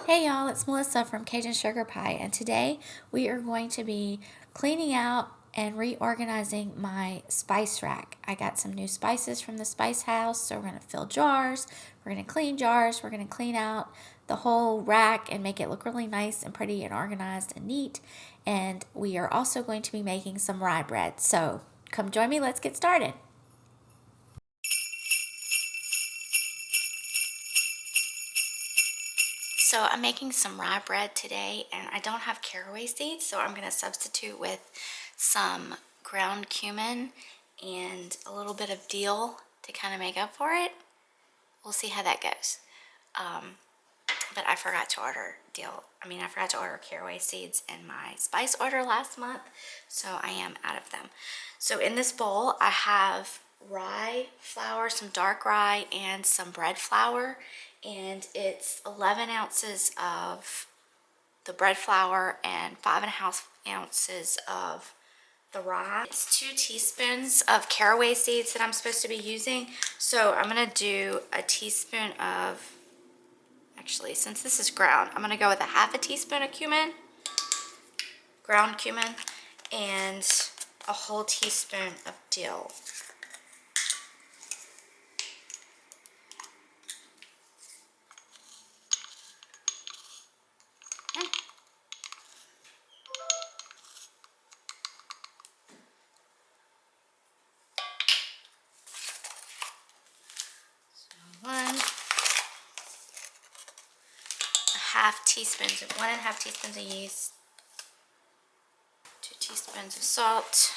Hey y'all, it's Melissa from Cajun Sugar Pie, and today we are going to be cleaning out and reorganizing my spice rack. I got some new spices from the spice house, so we're going to fill jars, we're going to clean jars, we're going to clean out the whole rack and make it look really nice and pretty and organized and neat. And we are also going to be making some rye bread. So come join me, let's get started. So I'm making some rye bread today, and I don't have caraway seeds, so I'm going to substitute with some ground cumin and a little bit of dill to kind of make up for it. We'll see how that goes. But I forgot to order I forgot to order caraway seeds in my spice order last month, so I am out of them. So in this bowl, I have rye flour, some dark rye, and some bread flour, and it's 11 ounces of the bread flour and 5.5 ounces of the rye. It's 2 teaspoons of caraway seeds that I'm supposed to be using, so I'm gonna do a teaspoon of, actually, since this is ground, I'm gonna go with a 1/2 teaspoon of cumin, ground cumin, and a whole teaspoon of dill. Okay. So 1.5 teaspoons of yeast, 2 teaspoons of salt.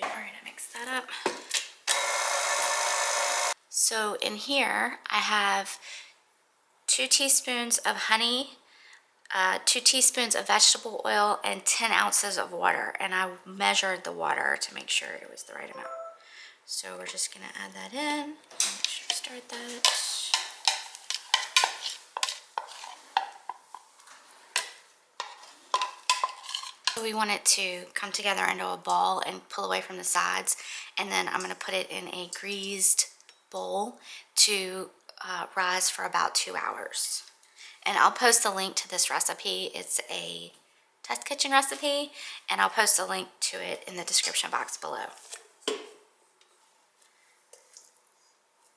We're gonna mix that up. So in here, I have 2 teaspoons of honey, 2 teaspoons of vegetable oil, and 10 ounces of water. And I measured the water to make sure it was the right amount. So we're just gonna add that in. Make sure to start that. We want it to come together into a ball and pull away from the sides, and then I'm going to put it in a greased bowl to rise for about 2 hours. And I'll post a link to this recipe. It's a test kitchen recipe, and I'll post a link to it in the description box below.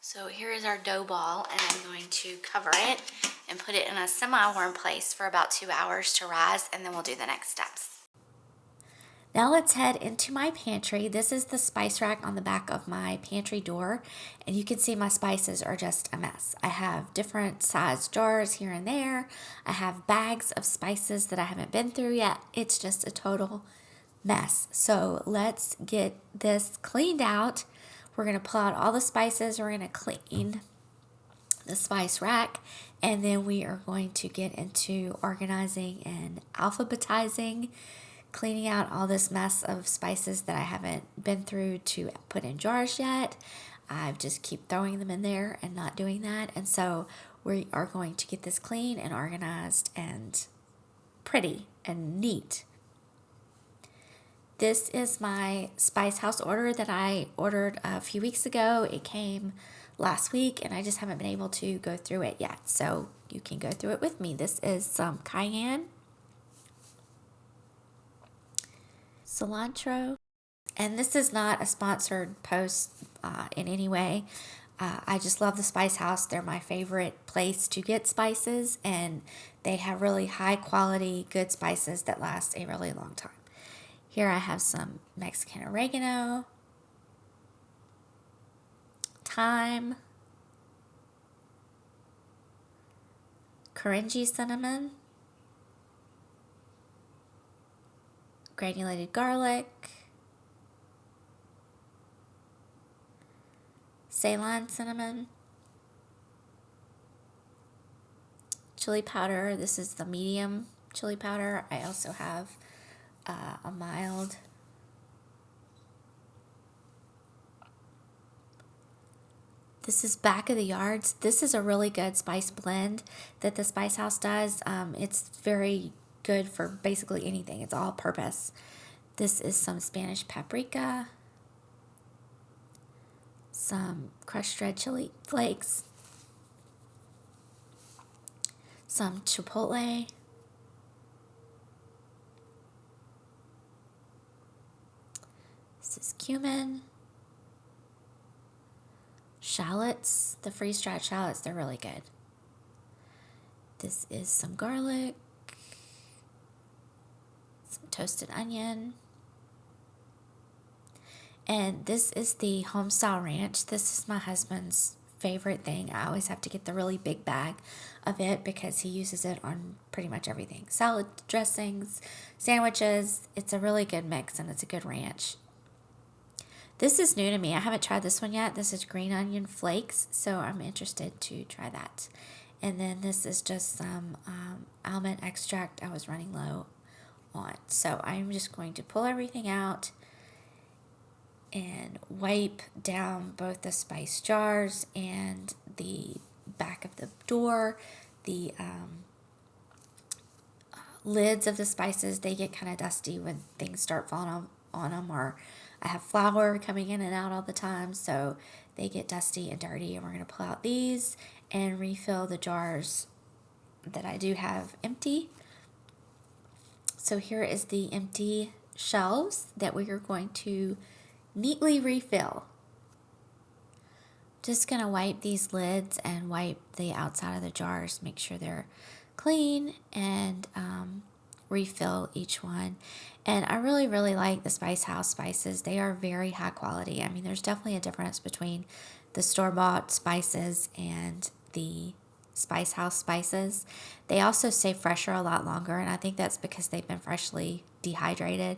So here is our dough ball, and I'm going to cover it and put it in a semi-warm place for about 2 hours to rise, and then we'll do the next steps. Now let's head into my pantry. This is the spice rack on the back of my pantry door, and you can see my spices are just a mess. I have different size jars here and there. I have bags of spices that I haven't been through yet. It's just a total mess. So let's get this cleaned out. We're going to pull out all the spices. We're going to clean the spice rack, and then we are going to get into organizing and alphabetizing, cleaning out all this mess of spices that I haven't been through to put in jars yet. I just keep throwing them in there and not doing that. And so we are going to get this clean and organized and pretty and neat. This is my Spice House order that I ordered a few weeks ago. It came last week, and I just haven't been able to go through it yet. So you can go through it with me. This is some cayenne, cilantro, and this is not a sponsored post in any way. I just love the Spice House. They're my favorite place to get spices, and they have really high quality, good spices that last a really long time. Here I have some Mexican oregano, thyme, Korenji cinnamon, granulated garlic, Ceylon cinnamon, chili powder. This is the medium chili powder. I also have a mild. This is Back of the Yards. This is a really good spice blend that the Spice House does. It's very good for basically anything. It's all purpose. This is some Spanish paprika, some crushed red chili flakes, some chipotle, this is cumin, shallots, the freeze-dried shallots, they're really good. This is some garlic, some toasted onion, and this is the homestyle ranch. This is my husband's favorite thing. I always have to get the really big bag of it because he uses it on pretty much everything. Salad dressings, sandwiches. It's a really good mix and it's a good ranch. This is new to me. I haven't tried this one yet. This is green onion flakes, so I'm interested to try that. And then this is just some almond extract I was running low on. So I'm just going to pull everything out and wipe down both the spice jars and the back of the door. The lids of the spices, they get kind of dusty when things start falling on them, or I have flour coming in and out all the time, so they get dusty and dirty. And we're going to pull out these and refill the jars that I do have empty. So here is the empty shelves that we are going to neatly refill. Just going to wipe these lids and wipe the outside of the jars, make sure they're clean, and refill each one. And I really, really like the Spice House spices. They are very high quality. I mean, there's definitely a difference between the store-bought spices and the Spice House spices. They also stay fresher a lot longer, and I think that's because they've been freshly dehydrated.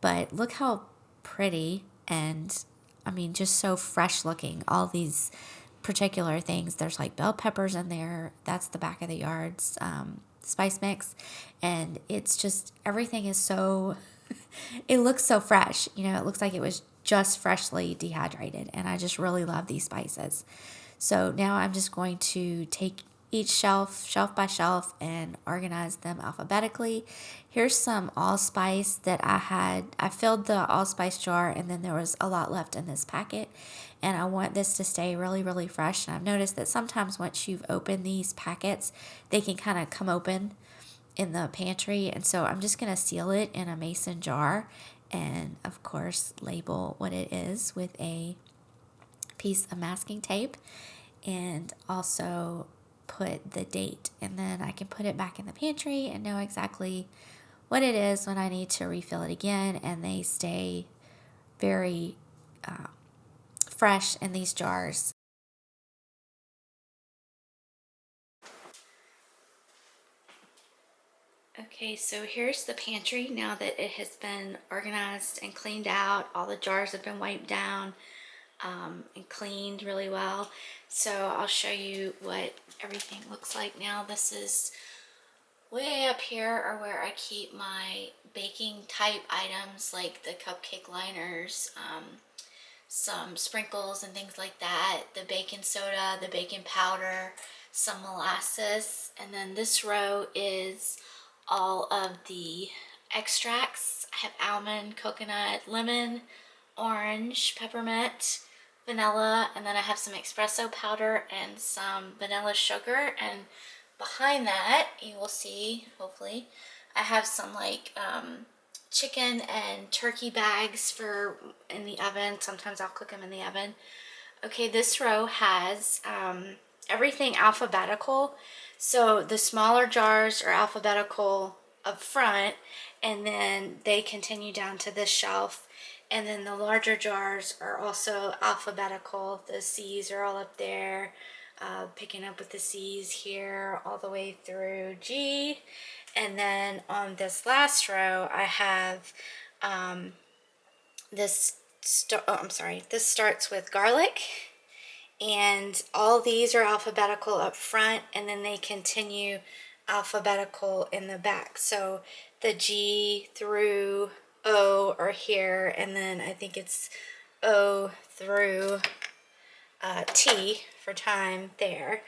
But look how pretty and, I mean, just so fresh looking. All these particular things. There's like bell peppers in there. That's the back of the yard's spice mix. And it's just, everything is so, it looks so fresh. You know, it looks like it was just freshly dehydrated. And I just really love these spices. So now I'm just going to take each shelf by shelf, and organize them alphabetically. Here's some allspice that I filled the allspice jar, and then there was a lot left in this packet. And I want this to stay really, really fresh. And I've noticed that sometimes once you've opened these packets, they can kind of come open in the pantry. And so I'm just going to seal it in a mason jar and, of course, label what it is with a piece of masking tape, and also put the date. And then I can put it back in the pantry and know exactly what it is when I need to refill it again. And they stay very fresh in these jars. Okay, so here's the pantry now that it has been organized and cleaned out. All the jars have been wiped down and cleaned really well. So I'll show you what everything looks like now. This is way up here are where I keep my baking type items, like the cupcake liners, some sprinkles and things like that, the baking soda, the baking powder, some molasses. And then this row is all of the extracts. I have almond, coconut, lemon, orange, peppermint, vanilla, and then I have some espresso powder and some vanilla sugar. And behind that, you will see, hopefully, I have some like chicken and turkey bags for in the oven. Sometimes I'll cook them in the oven. Okay, this row has everything alphabetical. So the smaller jars are alphabetical up front, and then they continue down to this shelf. And then the larger jars are also alphabetical. The C's are all up there, picking up with the C's here all the way through G. And then on this last row, I have this starts with garlic. And all these are alphabetical up front, and then they continue alphabetical in the back. So the G through O are here, and then I think it's O through T for time there.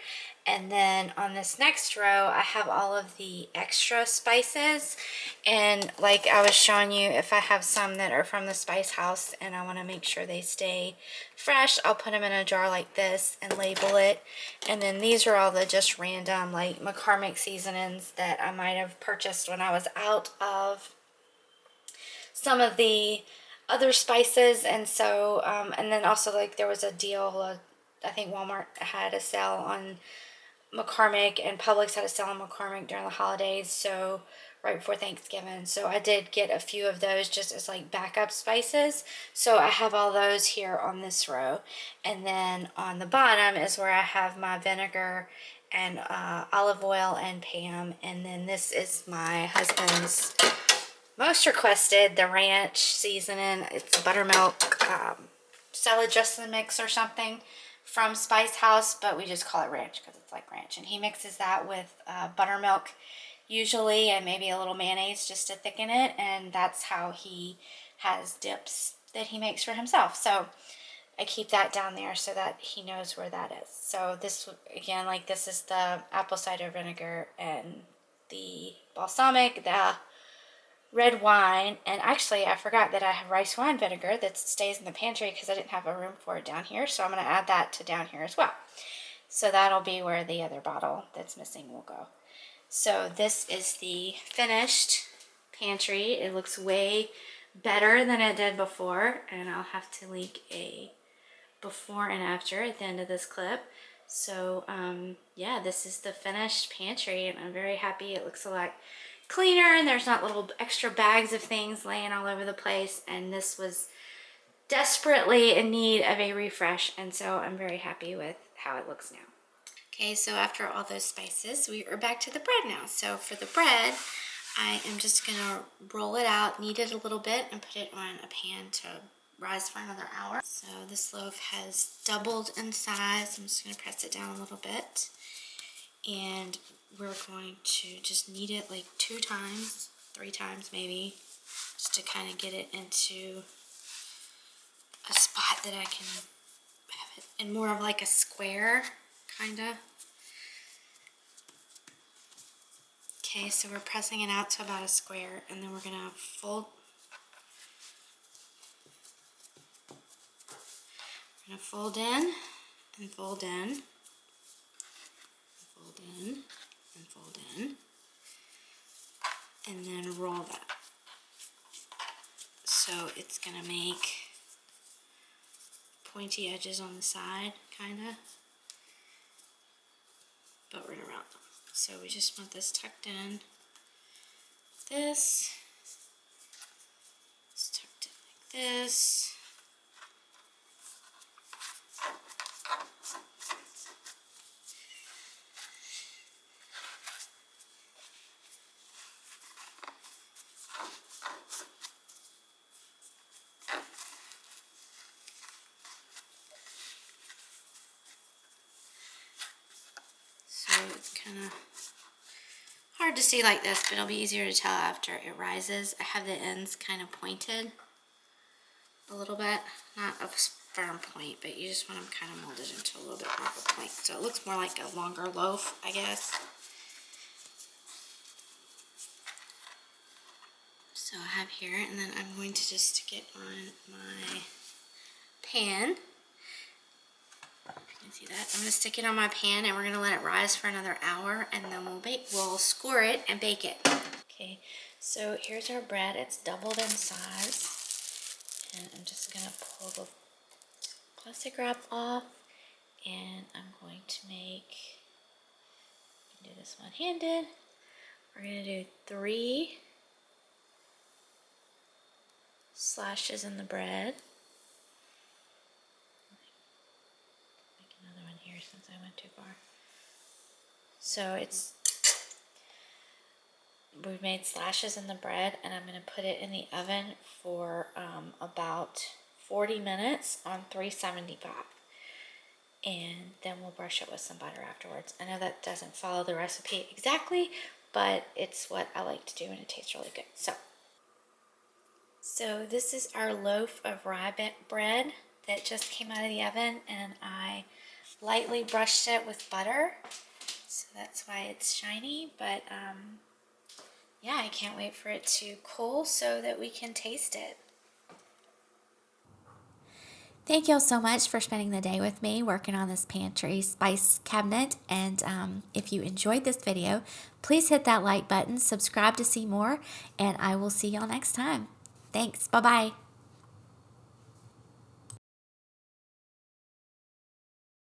And then on this next row, I have all of the extra spices. And like I was showing you, if I have some that are from the Spice House and I want to make sure they stay fresh, I'll put them in a jar like this and label it. And then these are all the just random like McCormick seasonings that I might have purchased when I was out of some of the other spices. And so and then also like there was a deal, I think Walmart had a sale on McCormick and Publix had a sale on McCormick during the holidays, so right before Thanksgiving. So I did get a few of those just as like backup spices. So I have all those here on this row. And then on the bottom is where I have my vinegar and olive oil and Pam. And then this is my husband's most requested, the ranch seasoning. It's buttermilk salad dressing mix or something from Spice House, but we just call it ranch because it's like ranch. And he mixes that with buttermilk usually, and maybe a little mayonnaise just to thicken it. And that's how he has dips that he makes for himself. So I keep that down there so that he knows where that is. So this, again, like this is the apple cider vinegar and the balsamic, the red wine. And actually I forgot that I have rice wine vinegar that stays in the pantry because I didn't have a room for it down here, so I'm going to add that to down here as well. So that'll be where the other bottle that's missing will go. So this is the finished pantry. It looks way better than it did before, and I'll have to link a before and after at the end of this clip. So yeah, this is the finished pantry, and I'm very happy. It looks a lot cleaner, and there's not little extra bags of things laying all over the place, and this was desperately in need of a refresh, and so I'm very happy with how it looks now. Okay, so after all those spices, we are back to the bread now. So for the bread, I am just gonna roll it out, knead it a little bit, and put it on a pan to rise for another hour. So this loaf has doubled in size. I'm just gonna press it down a little bit, and we're going to just knead it like 2 times, 3 times maybe, just to kind of get it into a spot that I can have it in more of like a square, kind of. Okay, so we're pressing it out to about a square, and then we're gonna fold. We're gonna fold in, and fold in, fold in, and fold in, and then roll that. So it's gonna make pointy edges on the side, kinda, but we're gonna round them. So we just want this tucked in. This, it's tucked in like this. So it's kind of hard to see like this, but it'll be easier to tell after it rises. I have the ends kind of pointed a little bit, not a firm point, but you just want them kind of molded into a little bit more of a point. So it looks more like a longer loaf, I guess. So I have here, and then I'm going to just stick it on my pan. You can see that. I'm going to stick it on my pan, and we're going to let it rise for another hour, and then we'll score it and bake it. Okay, so here's our bread. It's doubled in size. And I'm just going to pull the plastic wrap off, and I'm going to make, do this one-handed. We're going to do 3 slashes in the bread. Make another one here since I went too far. So we've made slashes in the bread, and I'm going to put it in the oven for about 40 minutes on 375. And then we'll brush it with some butter afterwards. I know that doesn't follow the recipe exactly, but it's what I like to do, and it tastes really good. So this is our loaf of rye bread that just came out of the oven, and I lightly brushed it with butter. So that's why it's shiny, but yeah, I can't wait for it to cool so that we can taste it. Thank you all so much for spending the day with me working on this pantry spice cabinet. And if you enjoyed this video, please hit that like button, subscribe to see more, and I will see y'all next time. Thanks. Bye-bye.